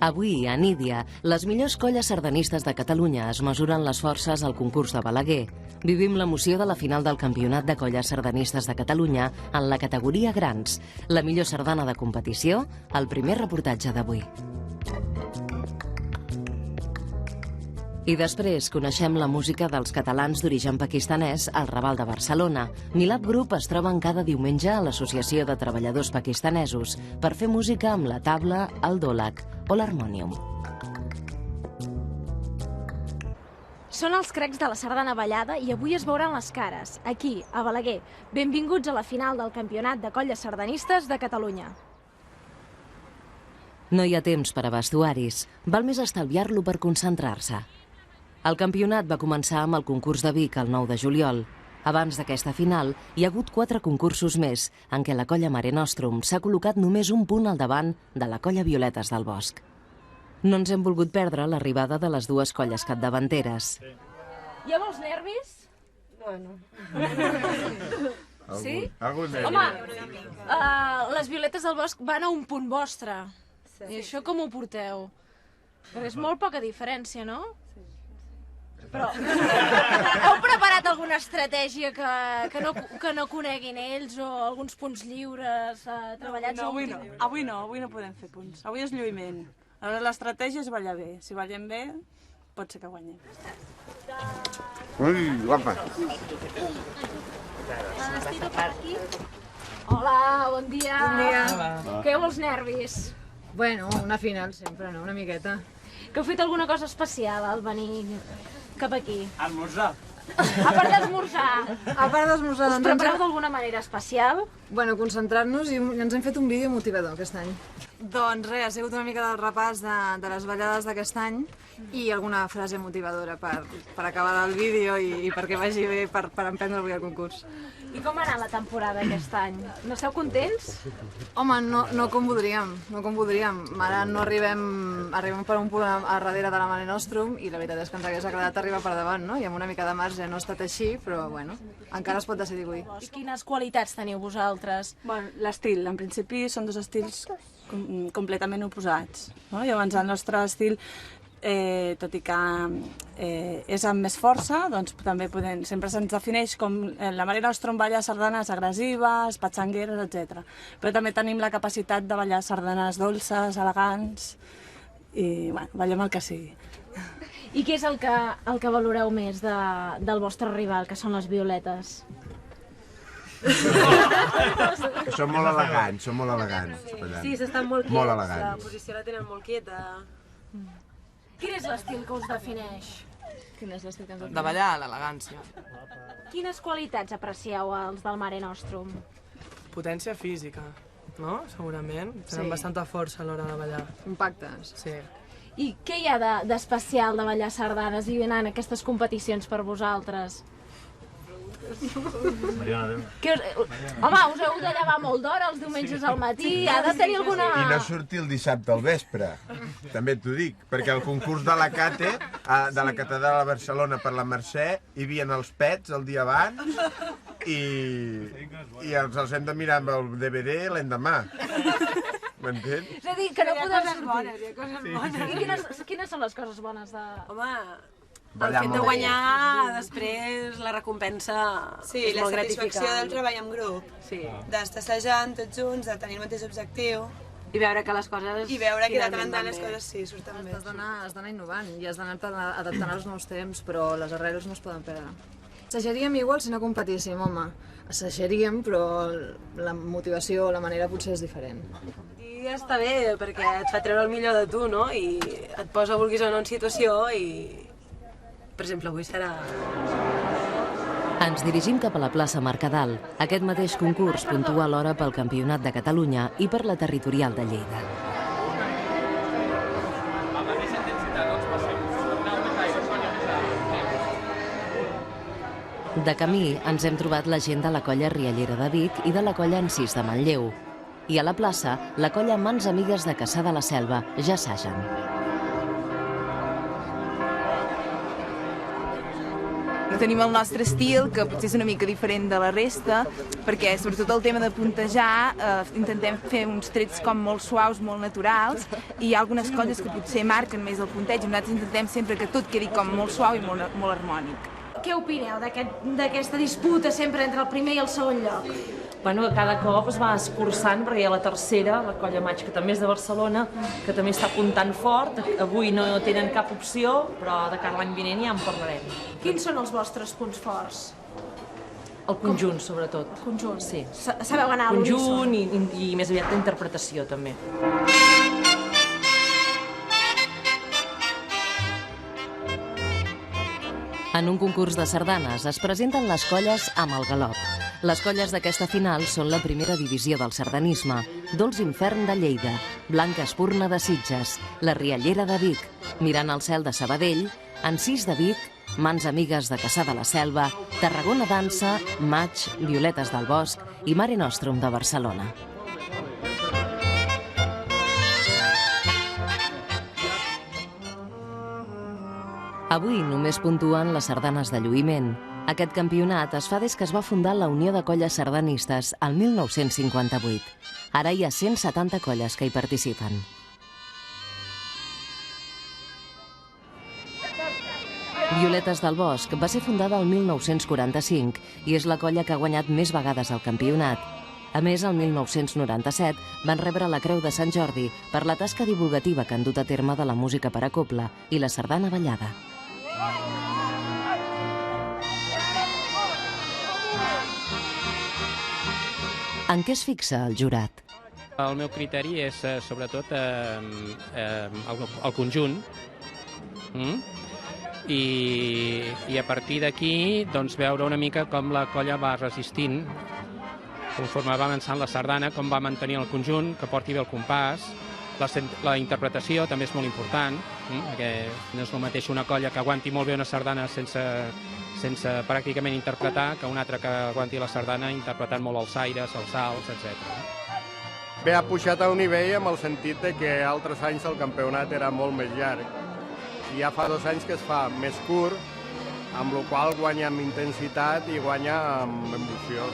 Avui, a Nídia, les millors colles sardanistes de Catalunya es mesuren les forces al concurs de Balaguer. Vivim l'emoció de la final del Campionat de Colles Sardanistes de Catalunya en la categoria grans. La millor sardana de competició, el primer reportatge d'avui. I després coneixem la música dels catalans d'origen pakistanès al Raval de Barcelona. Milab Group es troben cada diumenge a l'Associació de Treballadors Pakistanesos per fer música amb la tabla, el dòlag o l'harmònium. Són els crecs de la sardana ballada i avui es veuran les cares, aquí, a Balaguer. Benvinguts a la final del Campionat de Colles Sardanistes de Catalunya. No hi ha temps per a vestuaris. Val més estalviar-lo per concentrar-se. El campionat va començar amb el concurs de Vic el 9 de juliol. Abans d'aquesta final, hi ha hagut 4 concursos més en què la colla Mare Nostrum s'ha col·locat només un punt al davant de la colla Violetes del Bosc. No ens hem volgut perdre l'arribada de les dues colles capdavanteres. Hi ha molts nervis? Bueno. Sí? Algun nervi. Home, les Violetes del Bosc van a un punt vostre. I això com ho porteu? Perquè és molt poca diferència, no? Però heu preparat alguna estratègia que no coneguin ells o alguns punts lliures treballats? No, avui no podem fer punts. Avui és lluïment. L'estratègia és ballar bé. Si ballem bé, pot ser que guanyem. Ui, guapa. Hola, bon dia. Bon dia. Què heu els nervis? Bueno, una final sempre, no? Una miqueta. Que heu fet alguna cosa especial al venir cap aquí? Almorzar. A part d'esmorzar. A part d'esmorzar, Us prepareu d'alguna manera especial? Bueno, concentrar-nos i ens hem fet un vídeo motivador aquest any. Doncs res, ha sigut una mica del repàs de les ballades d'aquest any i alguna frase motivadora per acabar el vídeo i perquè vagi bé per emprendre avui el concurs. I com ha anat la temporada aquest any? No esteu contents? Home, no com voldríem, no com voldríem. Ara no arribem per un punt a darrere de la Mare Nostrum i la veritat és que ens hagués agradat arribar per davant, no? I amb una mica de marge no ha estat així, però bueno, encara es pot decidir avui. I quines qualitats teniu vosaltres? Bueno, l'estil, en principi són dos estils completament oposats. No? Llavors el nostre estil, tot i que és amb més força, doncs també sempre se'ns defineix com la Mare Nostrum balla sardanes agressives, patxangueres, etc. Però també tenim la capacitat de ballar sardanes dolces, elegants, i bueno, ballem el que sigui. I què és el que valoreu més del vostre rival, que són les Violetes? Que són molt elegants, Sí, s'estan molt quiets, Molt la elegants. posició la tenen molt quieta. Quin és l'estil que us defineix? Quin és l'estil que ens De ballar, l'elegància. Quines qualitats aprecieu als del Mare Nostrum? Potència física, no? Segurament. Tenen Sí. bastanta força a l'hora de ballar. Compactes. Sí. I què hi ha d'especial de ballar sardanes i anar en aquestes competicions per vosaltres? Home, us heu de llevar molt d'hora els diumenges al matí, ha de tenir alguna... I no sortir el dissabte al vespre, també t'ho dic, perquè el concurs de la CATE, de la Catedral de Barcelona per la Mercè, hi havia els pets el dia abans i els hem de mirar amb el DVD l'endemà. M'entens? És a dir, que no podeu sortir. Hi ha coses bones. I quines són les coses bones de... Home, el Ballar fet de molt. guanyar, després la recompensa és molt la satisfacció del gratificant. treball en grup, Sí. d'estar assajant tots junts, de tenir el mateix objectiu I veure que les coses i veure que de tant en finalment tant van les bé. coses sí, surten bé. Has d'anar innovant i has d'anar adaptant als nous temps, però les arrels no es poden perdre. Assajaríem igual si no competíssim, home. Assajaríem, però la motivació o la manera potser és diferent. I està bé, perquè et fa treure el millor de tu, no? I et posa, vulguis o no, en situació i... Per exemple, avui serà... Ens dirigim cap a la plaça Mercadal. Aquest mateix concurs puntua alhora pel Campionat de Catalunya i per la territorial de Lleida. De camí ens hem trobat la gent de la colla Riallera de Vic i de la colla Encís de Manlleu. I a la plaça, la colla Mans Amigues de Cassà de la Selva ja assagen. Tenim el nostre estil, que potser és una mica diferent de la resta, perquè sobretot el tema de puntejar intentem fer uns trets com molt suaus, molt naturals, i hi ha algunes coses que potser marquen més el punteig, i nosaltres intentem sempre que tot quedi com molt suau i molt harmònic. Què opineu d'aquesta disputa sempre entre el primer i el segon lloc? Bueno, cada cop es va escurçant perquè hi ha la tercera, la Colla Maig, que també és de Barcelona, que també està apuntant fort. Avui no tenen cap opció, però de cara a l'any vinent ja en parlarem. Quins són els vostres punts forts? El conjunt, sobretot. El conjunt? Sí. Sabeu anar a l'uníson? Conjunt i més aviat d'interpretació, també. En un concurs de sardanes es presenten les colles amb el galop. Les colles d'aquesta final són la primera divisió del sardanisme, Dols Infern de Lleida, Blanca Espurna de Sitges, La Riallera de Vic, Mirant al cel de Sabadell, Encís de Vic, Mans amigues de Cassà de la Selva, Tarragona Dansa, Maig, Violetes del Bosc i Mare Nostrum de Barcelona. Avui només puntuen les sardanes de lluïment. Aquest campionat es fa des que es va fundar la Unió de Colles Sardanistes el 1958. Ara hi ha 170 colles que hi participen. Violetes del Bosc va ser fundada el 1945 i és la colla que ha guanyat més vegades el campionat. A més, el 1997 van rebre la Creu de Sant Jordi per la tasca divulgativa que han dut a terme de la música per a cobla i la sardana ballada. En què es fixa el jurat? El meu criteri és, sobretot, el conjunt. I a partir d'aquí veure una mica com la colla va resistint, conforme va avançant la sardana, com va mantenir el conjunt, que porti bé el compàs. La interpretació també és molt important, perquè no és el mateix una colla que aguanti molt bé una sardana sense pràcticament interpretar que una altra que aguanti la sardana interpretant molt els aires, els salts, etc. Bé, ha pujat el nivell amb el sentit que altres anys el campionat era molt més llarg. I ja fa 2 anys que es fa més curt, amb la qual guanya amb intensitat i guanya amb emoció.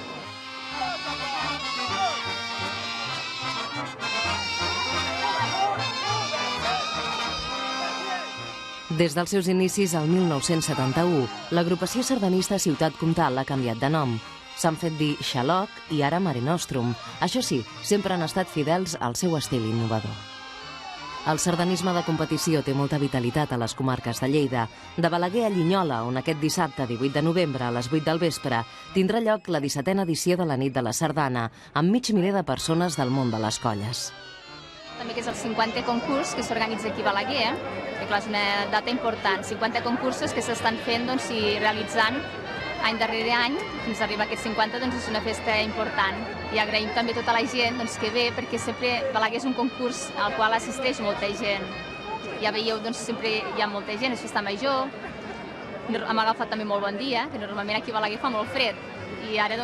Des dels seus inicis al 1971, l'agrupació sardanista Ciutat Comtal ha canviat de nom. S'han fet dir Xaloc i ara Mare Nostrum. Això sí, sempre han estat fidels al seu estil innovador. El sardanisme de competició té molta vitalitat a les comarques de Lleida. De Balaguer a Linyola, on aquest dissabte, 18 de novembre, a les 8 del vespre, tindrà lloc la 17a edició de la Nit de la Sardana, amb mig miler de persones del món de les colles. També que és el 50è concurs que s'organitza aquí a Balaguer, que clar, és una data important. 50 concursos que s'estan fent i realitzant any darrere any, fins a arribar a aquests 50, és una festa important. I agraïm també tota la gent que ve, perquè sempre Balaguer és un concurs al qual assisteix molta gent. Ja veieu, sempre hi ha molta gent, és festa major, hem agafat també molt bon dia, que normalment aquí a Balaguer fa molt fred, i ara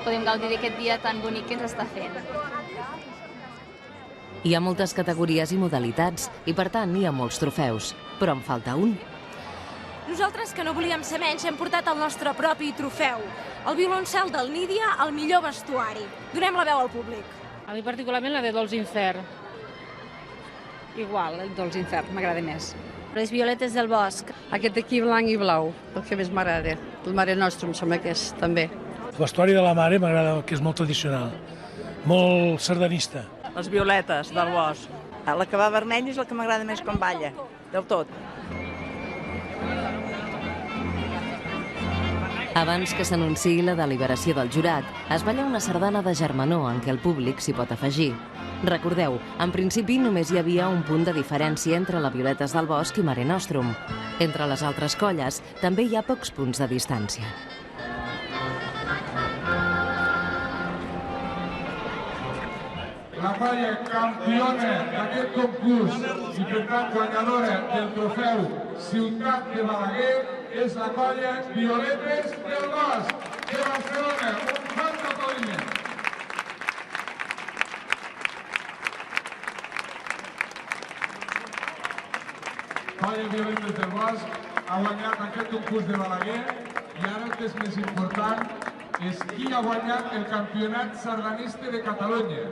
podem gaudir d'aquest dia tan bonic que ens està fent. Hi ha moltes categories i modalitats i, per tant, hi ha molts trofeus, però en falta un. Nosaltres, que no volíem ser menys, hem portat el nostre propi trofeu, el violoncel del Nídia al millor vestuari. Donem la veu al públic. A mi particularment la de Dols Infern. Igual, el Dols Infern, m'agrada més. Les Violetes del Bosc. Aquest aquí blanc i blau, el que més m'agrada. El Mare Nostrum, em sembla que és també. El vestuari de la Mare m'agrada, que és molt tradicional, molt sardanista. Les Violetes del Bosc. La que va vermella és la que m'agrada més quan balla, del tot. Abans que s'anunciï la deliberació del jurat, es balla una sardana de germanor en què el públic s'hi pot afegir. Recordeu, en principi només hi havia un punt de diferència entre la Violetes del Bosc i Mare Nostrum. Entre les altres colles també hi ha pocs punts de distància. La colla campiona d'aquest concurs i per tant guanyadora del trofeu Ciutat de Balaguer és la colla Violetes del Bosc de Barcelona. Un fort aplaudiment. Colla Violetes del Bosc ha guanyat aquest concurs de Balaguer I ara el que és més important és qui ha guanyat el campionat sardanista de Catalunya.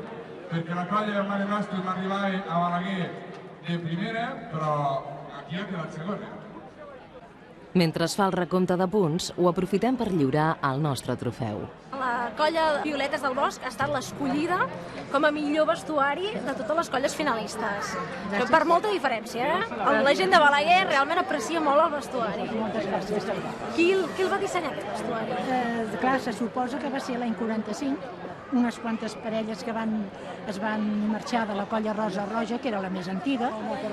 Perquè la colla de Mare Nostrum arribava a Balaguer de primera, però aquí ha quedat segona. Mentre es fa el recompte de punts, ho aprofitem per lliurar el nostre trofeu. La colla de Violetes del Bosc ha estat l'escollida com a millor vestuari de totes les colles finalistes. Però per molta diferència, La gent de Balaguer realment aprecia molt el vestuari. Moltes gràcies. Qui el va dissenyar, aquest vestuari? Clar, se suposa que va ser l'any 45, unes quantes parelles que es van marxar de la colla Rosa Roja, que era la més antiga,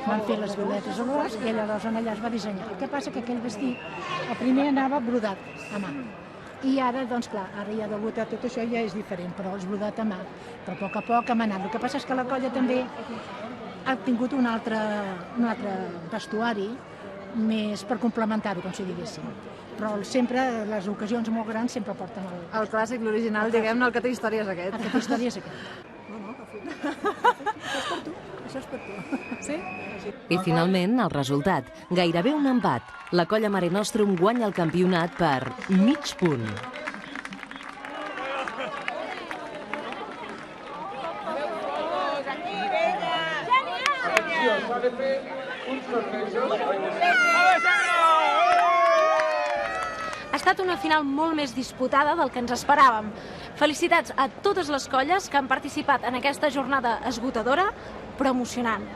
van fer les Violetes del Bosc i llavors allà es va dissenyar. El que passa que aquell vestit, el primer anava brodat a mà. I ara, doncs clar, ara ja degut a tot això ja és diferent, però és brodat a mà. Però a poc hem anat. El que passa és que la colla també ha tingut un altre vestuari més per complementar-ho, com si diguéssim. Però sempre, les ocasions molt grans, sempre porten el... El clàssic, l'original, diguem-ne, el que té història és aquest. El que té història és aquest. No, això és per tu, això és per tu. Sí? I finalment, el resultat. Gairebé un empat. La colla Mare Nostrum guanya el campionat per mig punt. Atenció, s'ha de fer uns sortejos. Ha estat una final molt més disputada del que ens esperàvem. Felicitats a totes les colles que han participat en aquesta jornada esgotadora, però emocionant.